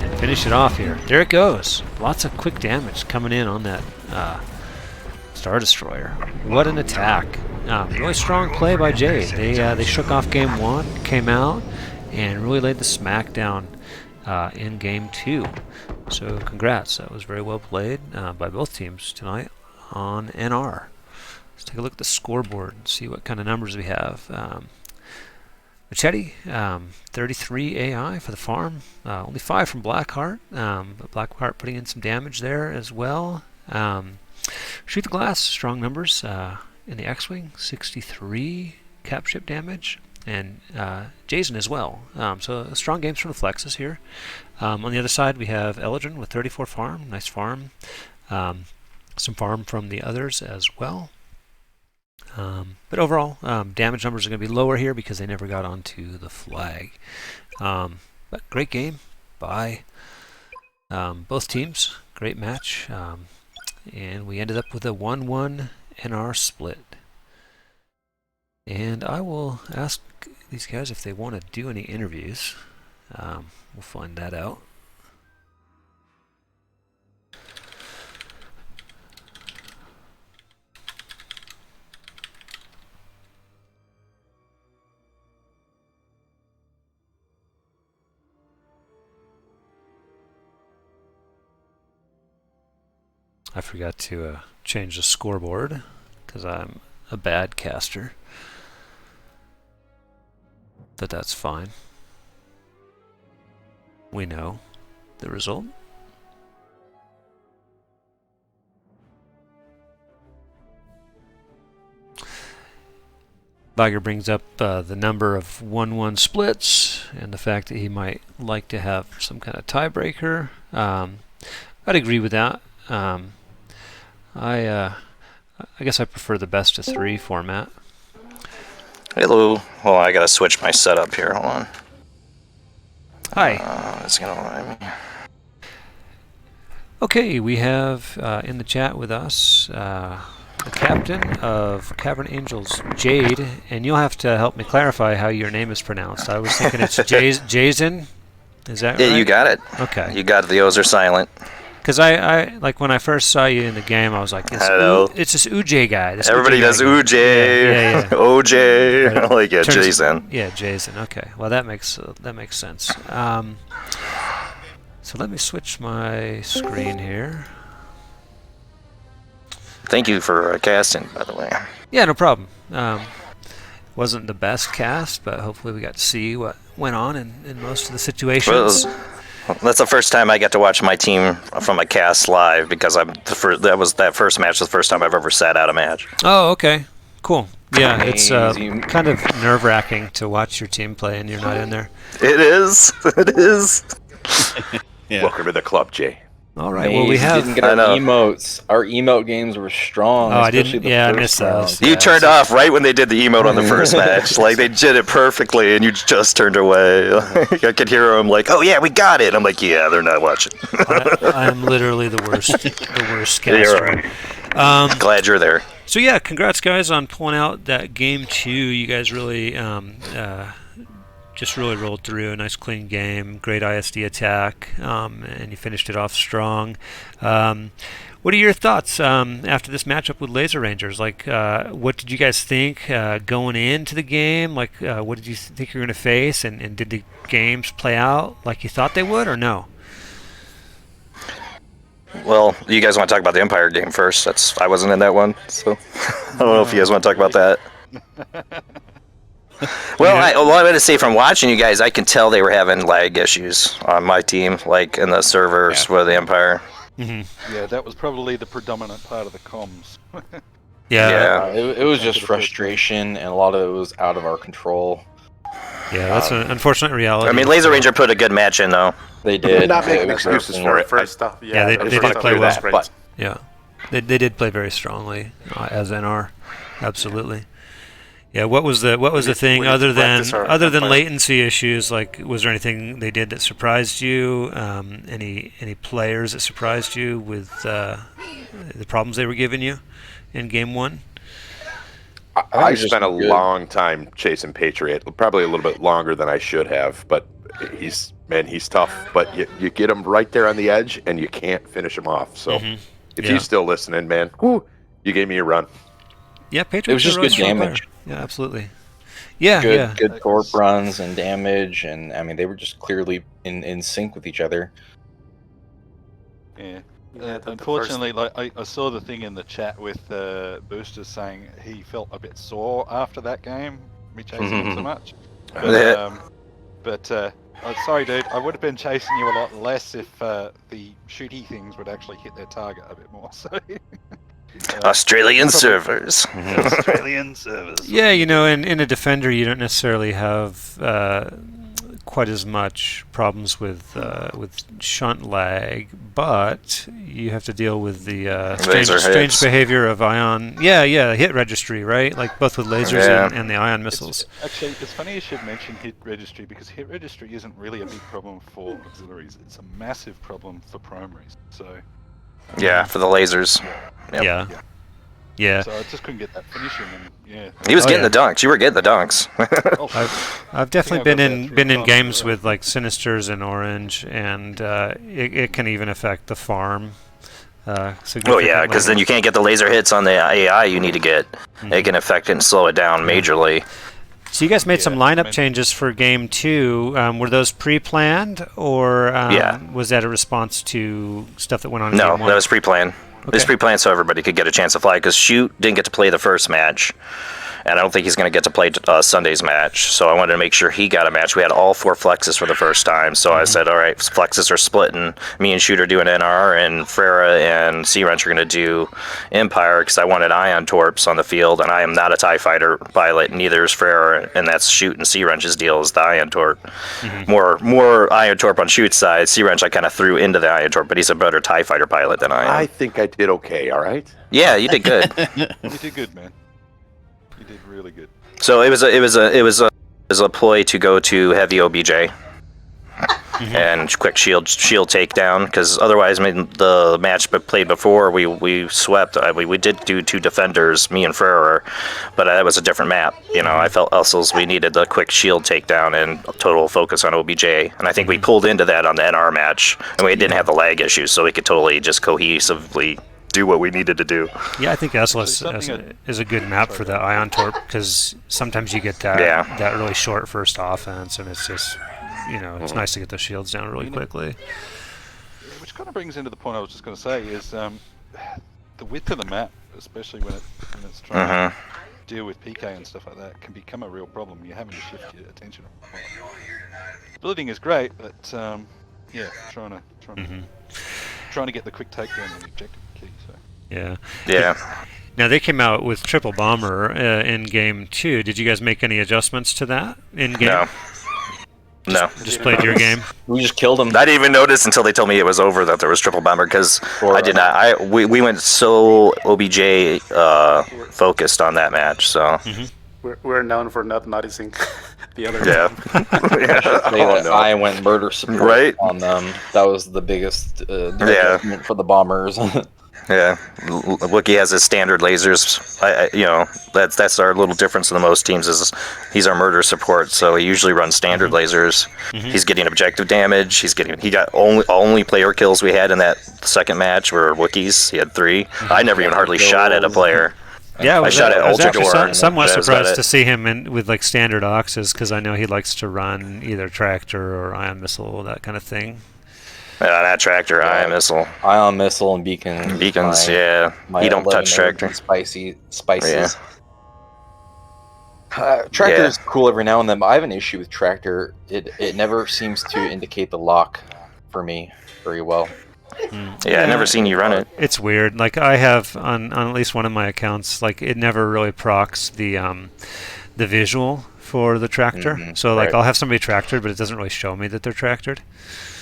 and finish it off here. There it goes. Lots of quick damage coming in on that Star Destroyer. What an attack! Really strong play by Jade. They shook off game one, came out, and really laid the smack down in Game 2. So congrats, that was very well played by both teams tonight on NR. Let's take a look at the scoreboard and see what kind of numbers we have. Machete, 33 AI for the farm, only 5 from Blackheart, but Blackheart putting in some damage there as well. Shoot the Glass, strong numbers in the X-Wing, 63 cap ship damage, and Jason as well. So strong games from the Flexes here. On the other side, we have Eldrin with 34 farm, nice farm. Some farm from the others as well. But overall, damage numbers are going to be lower here because they never got onto the flag. But great game by both teams. Great match. And we ended up with a 1-1 NR split. And I will ask these guys if they want to do any interviews. We'll find that out. I forgot to change the scoreboard because I'm a bad caster. But that's fine. We know the result. Viger brings up the number of 1-1 splits and the fact that he might like to have some kind of tiebreaker. I'd agree with that. I guess I prefer the best of 3 format. Hello. Well, I gotta switch my setup here. Hold on. Hi. It's gonna lie me. Okay, we have in the chat with us the captain of Cavern Angels, Jade, and you'll have to help me clarify how your name is pronounced. I was thinking it's Jason. Is that right? Yeah, you got it. Okay. You got it. The O's are silent. Because I like when I first saw you in the game, I was like, it's this UJ guy. This Everybody does UJ, yeah. OJ, like Jason. Yeah, Jason. Okay, well that makes sense. So let me switch my screen here. Thank you for casting, by the way. Yeah, no problem. Wasn't the best cast, but hopefully we got to see what went on in most of the situations. Well, that's the first time I got to watch my team from a cast live because that first match was the first time I've ever sat out a match. Oh, okay, cool. Yeah, it's kind of nerve-wracking to watch your team play and you're not in there. It is. It is. Yeah. Welcome to the club, Jay. All right. Well, we didn't get our emotes. Our emote games were strong. Oh, I didn't. Yeah, I missed those. You turned off right when they did the emote on the first match. Like they did it perfectly, and you just turned away. I could hear them like, "Oh yeah, we got it." I'm like, "Yeah, they're not watching." I'm literally the worst caster. Right. Glad you're there. So yeah, congrats guys on pulling out that game 2. You guys really just really rolled through a nice clean game, great ISD attack, and you finished it off strong. What are your thoughts after this matchup with Laser Rangers? Like, what did you guys think going into the game? Like, what did you think you were going to face, and did the games play out like you thought they would, or no? Well, you guys want to talk about the Empire game first? I wasn't in that one, so I don't know if you guys want to talk about that. Well, I'm going to say from watching you guys, I can tell they were having lag issues on my team, like in the servers with the Empire. Mm-hmm. Yeah, that was probably the predominant part of the comms. Yeah. It was just frustration, and a lot of it was out of our control. Yeah, that's an unfortunate reality. I mean, Laser Ranger put a good match in, though. They did. Not making excuses for it. First stuff. Yeah, they did play well. But yeah, they did play very strongly as NR. Absolutely. Yeah, what was the thing other than latency issues? Like, was there anything they did that surprised you? Any players that surprised you with the problems they were giving you in game 1? I spent a long time chasing Patriot, probably a little bit longer than I should have, but he's tough. But you get him right there on the edge, and you can't finish him off. So if he's still listening, man, you gave me a run. Yeah, Patriot. It was just good damage. Yeah, absolutely. good torp runs and damage, and I mean they were just clearly in sync with each other. Yeah. Unfortunately, like I saw the thing in the chat with Boosters saying he felt a bit sore after that game, me chasing him so much. But sorry, dude, I would have been chasing you a lot less if the shooty things would actually hit their target a bit more. So. Australian servers. Australian servers. Yeah, in a defender, you don't necessarily have quite as much problems with shunt lag, but you have to deal with the strange behavior of ion. Yeah, hit registry, right? Like both with lasers and the ion missiles. Actually, it's funny you should mention hit registry, because hit registry isn't really a big problem for auxiliaries. It's a massive problem for primaries. So. Yeah, for the lasers. Yep. Yeah. So I just couldn't get that finishing, and He was getting the dunks. You were getting the dunks. I've definitely been in games with like Sinisters and Orange, and it can even affect the farm. Because then you can't get the laser hits on the AI you need to get. It can affect it and slow it down majorly. So you guys made some lineup changes for Game 2. Were those pre-planned, or was that a response to stuff that went on in Game 1? No, that was pre-planned. It was pre-planned so everybody could get a chance to fly, because Shoot didn't get to play the first match, and I don't think he's going to get to play Sunday's match, so I wanted to make sure he got a match. We had all 4 flexes for the first time, so I said, all right, flexes are splitting. Me and Shoot are doing NR, and Frera and C-Wrench are going to do Empire, because I wanted Ion Torps on the field, and I am not a TIE fighter pilot, neither is Frera, and that's Shoot and C-Wrench's deal is the Ion Torp. More Ion Torp on Shoot's side. C-Wrench I kind of threw into the Ion Torp, but he's a better TIE fighter pilot than I am. I think I did okay, all right? Yeah, you did good. You did good, man. You did really good. So it was a ploy to go to heavy OBJ and quick shield takedown, because otherwise, I mean, the match played before we swept. We did do 2 defenders, me and Ferrer, but that was a different map. I felt also we needed the quick shield takedown and total focus on OBJ, and I think we pulled into that on the NR match, and we didn't have the lag issues, so we could totally just cohesively do what we needed to do. Yeah, I think SLS is a good map for the Ion Torp, because sometimes you get that really short first offense, and it's just, it's nice to get the shields down really quickly. Which kind of brings into the point I was just going to say is the width of the map, especially when it's trying to deal with PK and stuff like that, can become a real problem. You're having to shift your attention. Splitting is great, but trying to get the quick takedown on the objective key. So. Yeah. Now they came out with triple bomber in Game 2. Did you guys make any adjustments to that in game? No. Just played your game. We just killed him. I didn't even notice until they told me it was over that there was triple bomber, because I did not. We went so OBJ focused on that match. So we're known for not noticing the other. I went murder support on them. That was the biggest adjustment for the bombers. Yeah, Wookiee has his standard lasers. That's our little difference in the most teams is he's our murder support, so he usually runs standard lasers. He's getting objective damage. He got only player kills we had in that second match were Wookiees. He had 3. I never even hardly shot at a player. Yeah, I shot at Ultrador. Somewhat surprised to see him with like standard oxes, because I know he likes to run either tractor or ion missile, that kind of thing. That tractor, ion missile. Ion missile and beacon. Beacons, you don't touch tractor. Spices. Tractor is cool every now and then, but I have an issue with tractor. It never seems to indicate the lock for me very well. I've never seen you run it. It's weird. Like I have on at least one of my accounts, like it never really procs the visual for the tractor. So like I'll have somebody tractored, but it doesn't really show me that they're tractored.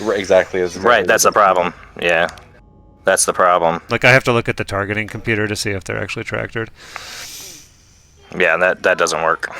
Right, exactly. That's the problem. Yeah, that's the problem. Like I have to look at the targeting computer to see if they're actually tractored. Yeah, that doesn't work.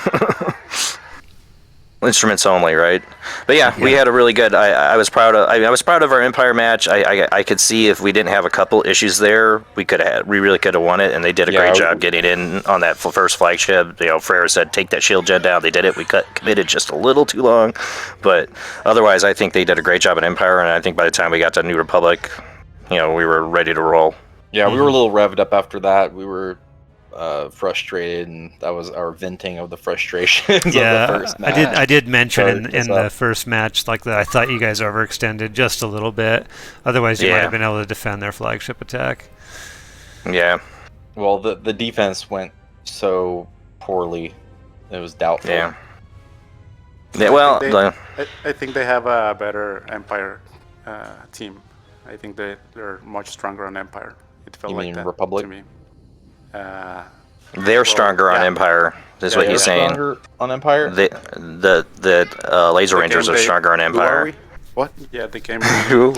Instruments only, right? But we had a really good. I was proud of our Empire match. I could see if we didn't have a couple issues there, we really could have won it, and they did a great job getting in on that first flagship. Frere said take that shield gen down. They did it. We committed just a little too long, but otherwise, I think they did a great job at Empire, and I think by the time we got to New Republic, we were ready to roll. Yeah, we were a little revved up after that. We were frustrated, and that was our venting of the frustrations of Yeah, the first match. I did mention in the first match like that I thought you guys overextended just a little bit. Otherwise, you might have been able to defend their flagship attack. Yeah. Well, the defense went so poorly, it was doubtful. Yeah. Yeah. Well, I think they have a better Empire team. I think they're much stronger on Empire. It felt like that Republic? to me. They're stronger on Empire, is what he's saying. Stronger on Empire? The Laser Rangers are stronger on Empire. Who are we? What? Yeah, the game. Who?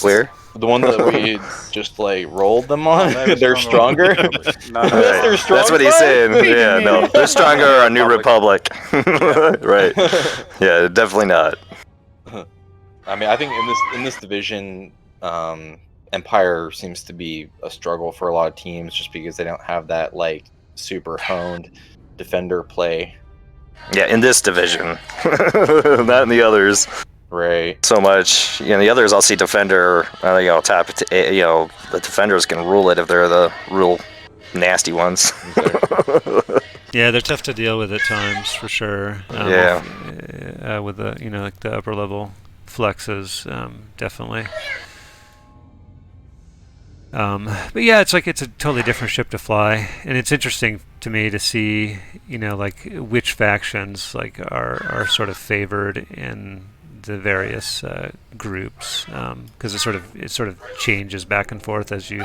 Where? The one that we just like rolled them on. They're stronger. No, they're stronger. That's what he's saying. Yeah, no, they're stronger on New Republic. Right? Yeah, definitely not. I mean, I think in this division, Empire seems to be a struggle for a lot of teams, just because they don't have that like super honed defender play. Yeah, in this division, not in the others. Right. So much. The others I'll see defender. Top. The defenders can rule it if they're the real nasty ones. Yeah, they're tough to deal with at times for sure. With the like the upper level flexes, definitely. But yeah, it's a totally different ship to fly, and it's interesting to me to see like which factions like are sort of favored in the various groups, because it sort of changes back and forth as you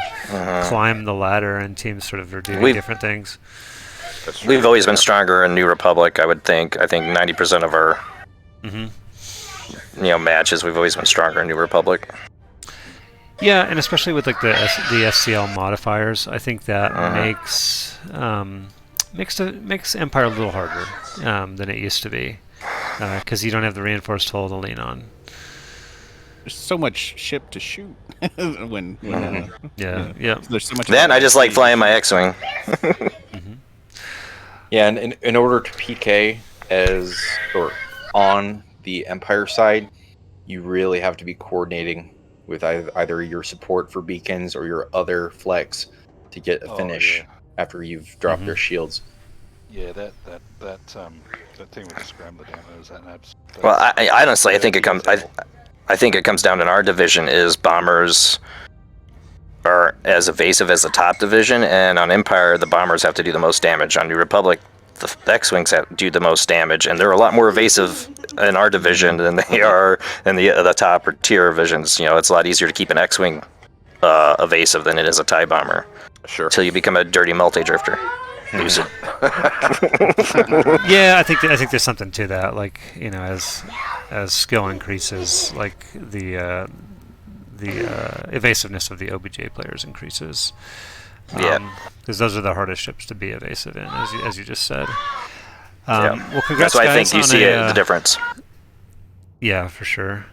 climb the ladder, and teams sort of are doing different things. We've always been stronger in New Republic, I would think. I think 90% of our matches, we've always been stronger in New Republic. Yeah, and especially with like the SCL modifiers, I think that makes Empire a little harder than it used to be, because you don't have the reinforced hull to lean on. There's so much ship to shoot when there's so much. Then I just like flying my X-wing. Yeah, and in order to PK on the Empire side, you really have to be coordinating with either your support for beacons or your other flex to get a finish after you've dropped their shields. Yeah, that thing with the scrambler down there is that abs. Well, I honestly, I think it comes down in our division is bombers are as evasive as the top division, and on Empire the bombers have to do the most damage. On New Republic, the X-wings have to do the most damage, and they're a lot more evasive in our division than they are in the top or tier divisions. It's a lot easier to keep an X-wing evasive than it is a TIE bomber. Sure. Until you become a dirty multi-drifter. Yeah, I think there's something to that. Like as skill increases, like the evasiveness of the OBJ players increases. Because those are the hardest ships to be evasive in, as you just said. Well, congrats, that's why guys, I think you see the difference. Yeah, for sure.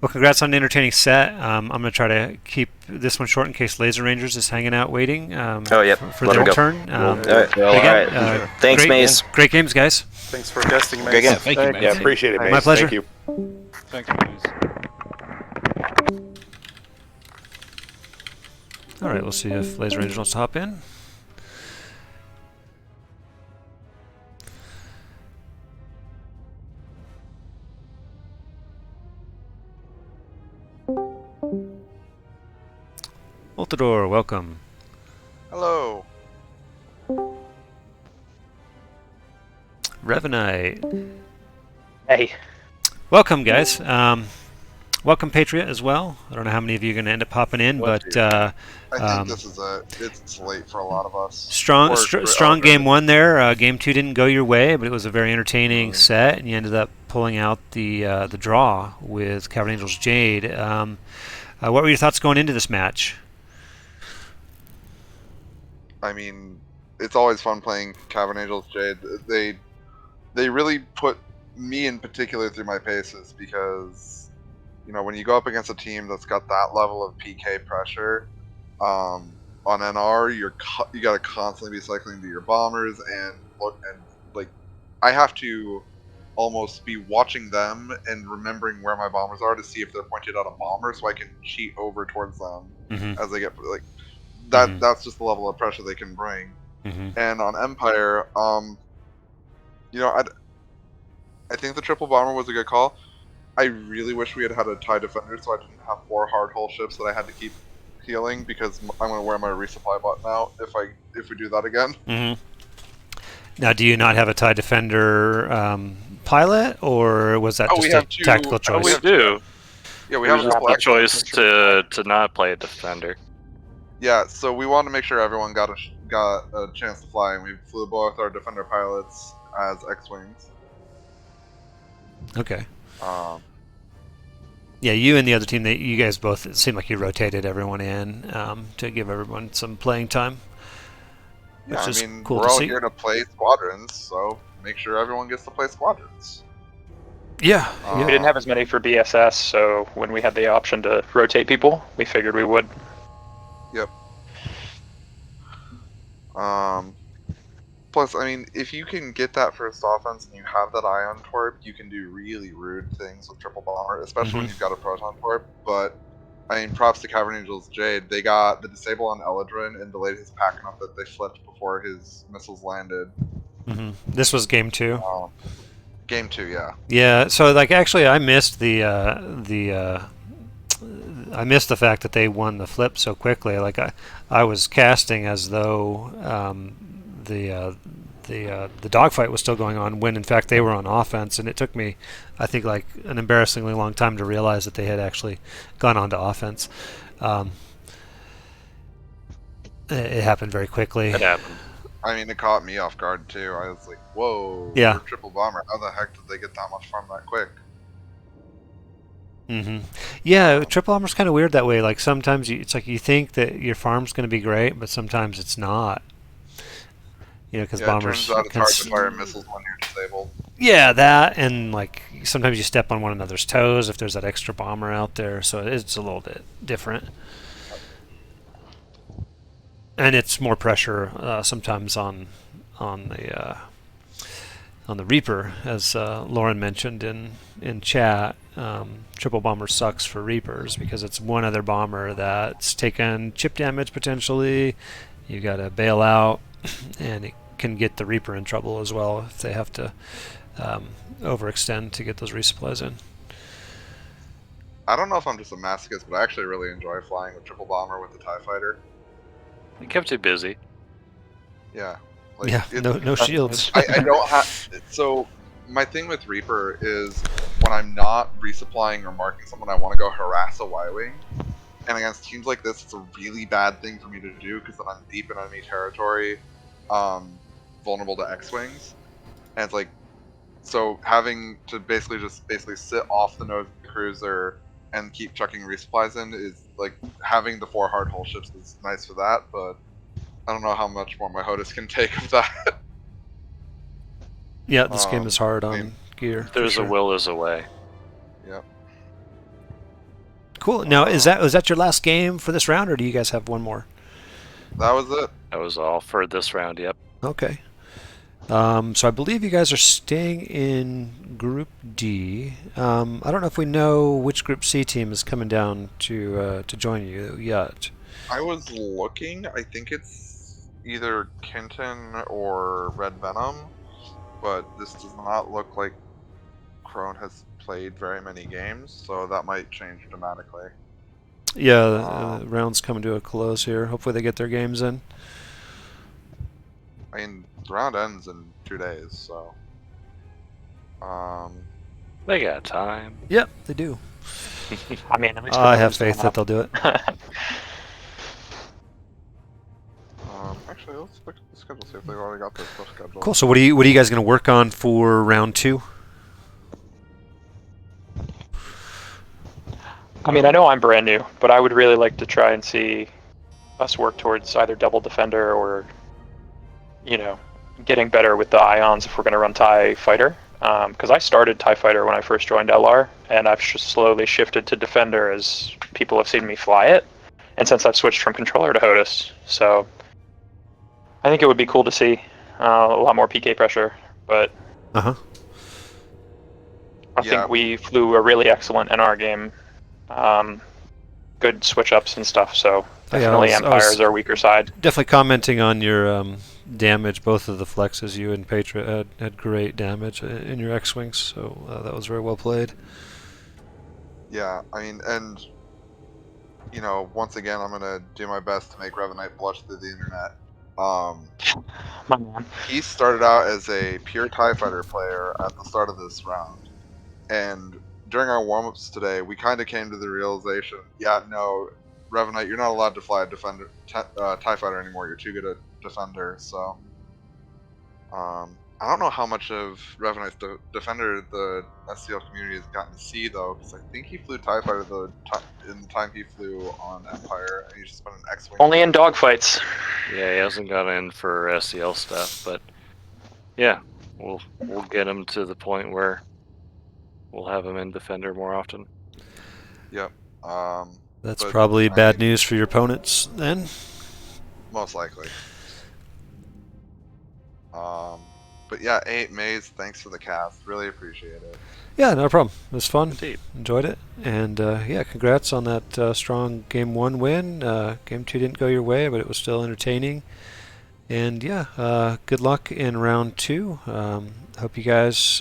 Well, congrats on an entertaining set. I'm going to try to keep this one short in case Laser Rangers is hanging out waiting for their turn. All right. Thanks, Maze. Great games, guys. Thanks for guesting, Maze. Great game. Thank you, man. Yeah, appreciate it, Maze. My pleasure. Thank you. Thank you, please. All right, we'll see if Laser Rangers wants to hop in. Ultador, welcome. Hello. Revenite. Hey. Welcome, guys. Welcome, Patriot, as well. I don't know how many of you are going to end up popping in, but I think this is it's late for a lot of us. Strong game one there. Game two didn't go your way, but it was a very entertaining set, and you ended up pulling out the draw with Cavern Angels Jade. What were your thoughts going into this match? I mean, it's always fun playing Cavern Angels Jade. They really put me in particular through my paces, because when you go up against a team that's got that level of PK pressure on NR, you got to constantly be cycling to your bombers and I have to almost be watching them and remembering where my bombers are to see if they're pointed at a bomber, so I can cheat over towards them as they get that. That's just the level of pressure they can bring. And on Empire, you know, I think the triple bomber was a good call. I really wish we had had a TIE defender, so I didn't have 4 hard hull ships that I had to keep healing, because I'm going to wear my resupply button out if we do that again. Now, do you not have a TIE defender pilot, or was that just a tactical choice? We do. Yeah, we have a choice to not play a defender. Yeah, so we wanted to make sure everyone got a chance to fly, and we flew both our defender pilots as X-wings. Okay. Yeah, you and the other team, you guys both, it seemed like you rotated everyone in to give everyone some playing time. Yeah, which is I mean, cool we're to all see. here to play squadrons, so make sure everyone gets to play squadrons. Yeah. We didn't have as many for BSS, so when we had the option to rotate people, we figured we would. Yep. Plus, I mean, if you can get that first offense and you have that ion torp, you can do really rude things with triple bomber, especially when you've got a proton torp. But I mean, props to Cavern Angel's Jade. They got the disable on Eladrin and delayed his pack enough that they flipped before his missiles landed. This was game 2. Game 2, yeah. Yeah. So, like, actually, I missed the fact that they won the flip so quickly. Like, I was casting as though the dogfight was still going on when in fact they were on offense, and it took me, I think, like an embarrassingly long time to realize that they had actually gone on to offense. It happened very quickly. It happened. I mean, it caught me off guard too. I was like, "Whoa, yeah, we're triple bomber. How the heck did they get that much farm that quick?" Yeah, triple bomber's kind of weird that way. Like sometimes it's like you think that your farm's going to be great, but sometimes it's not. You know, because bombers. It turns out it's hard to fire missiles when you're disabled. Yeah, that, and like sometimes you step on one another's toes if there's that extra bomber out there, so it's a little bit different. And it's more pressure sometimes on the Reaper, as Lauren mentioned in chat. Triple bomber sucks for Reapers because it's one other bomber that's taken chip damage potentially. You got to bail out, and it can get the Reaper in trouble as well if they have to overextend to get those resupplies in. I don't know if I'm just a masochist, but I actually really enjoy flying with triple bomber with the TIE fighter. It kept you busy. Yeah. Like, yeah, no shields. I don't have... So, my thing with Reaper is when I'm not resupplying or marking someone, I want to go harass a Y-Wing. And against teams like this, it's a really bad thing for me to do because then I'm deep in enemy territory, vulnerable to X-Wings. And it's like... So, having to basically sit off the nose of the cruiser and keep chucking resupplies in is like having the 4 hard hull ships is nice for that, but I don't know how much more my HOTUS can take of that. Yeah, this game is hard on gear. There's a will, there's a way. Yep. Cool. Now, was that your last game for this round, or do you guys have one more? That was it. That was all for this round. Yep. Okay. So I believe you guys are staying in Group D. I don't know if we know which Group C team is coming down to join you yet. I was looking. I think it's either Kenton or Red Venom, but this does not look like Crone has played very many games, so that might change dramatically. Yeah, the round's coming to a close here. Hopefully they get their games in. I mean, the round ends in 2 days, so... They got time. Yep, they do. I mean, at least I have faith that they'll do it. Actually, let's look at the schedule, see if they've already got their stuff scheduled. Cool, so what are you guys going to work on for round 2? I mean, I know I'm brand new, but I would really like to try and see us work towards either double defender or, you know, getting better with the ions if we're going to run TIE Fighter. Because I started TIE Fighter when I first joined LR, and I've slowly shifted to Defender as people have seen me fly it, and since I've switched from controller to HOTUS. So I think it would be cool to see a lot more PK pressure, but I think we flew a really excellent NR game. Good switch ups and stuff, so Definitely Empire's our weaker side. Definitely commenting on your damage. Both of the flexes, you and Patriot, had great damage in your X-Wings, so that was very well played. Yeah, I mean, and, you know, once again, I'm going to do my best to make Revenite blush through the internet. My man. He started out as a pure TIE Fighter player at the start of this round, and during our warm-ups today, we kind of came to the realization, yeah, no, Revenite, you're not allowed to fly a Defender, TIE Fighter anymore. You're too good a Defender, so... I don't know how much of Revenite's Defender the SCL community has gotten to see, though, because I think he flew TIE Fighter in the time he flew on Empire, and he's just been an X-Wing. Only in dogfights. Yeah, he hasn't got in for SCL stuff, but yeah, we'll get him to the point where we'll have him in Defender more often. Yep. That's probably bad news for your opponents, then? Most likely. But yeah, 8 Maze, thanks for the cast. Really appreciate it. Yeah, no problem. It was fun. Indeed. Enjoyed it. And yeah, congrats on that strong Game 1 win. Game 2 didn't go your way, but it was still entertaining. And yeah, good luck in round 2. Hope you guys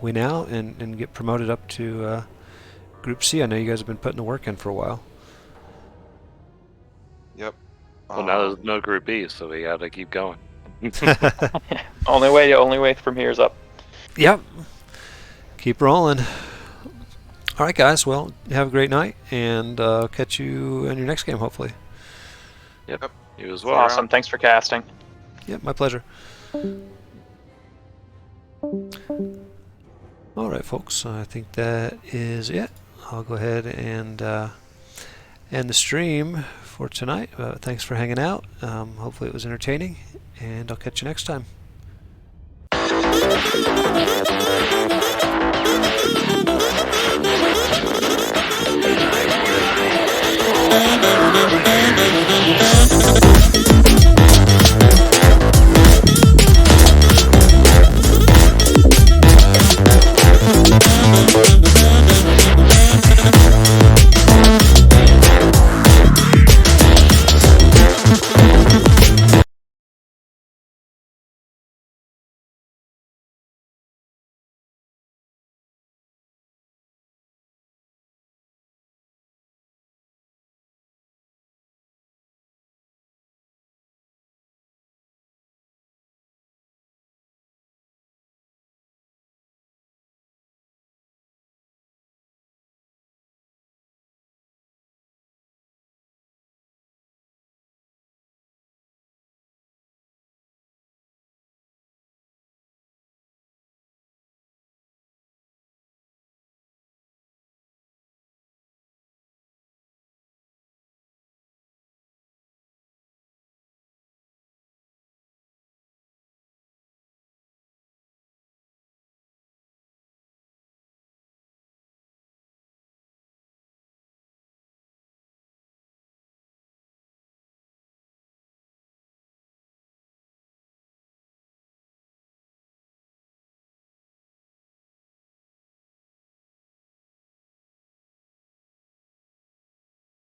win out and get promoted up to Group C. I know you guys have been putting the work in for a while. Yep. Well, now there's no Group B, so we got to keep going. Only way from here is up. Yep. Keep rolling. All right, guys. Well, have a great night, and catch you in your next game, hopefully. Yep. You as well. Awesome. Thanks for casting. Yep, my pleasure. All right, folks. I think that is it. I'll go ahead and end the stream for tonight. Thanks for hanging out. Hopefully it was entertaining, and I'll catch you next time.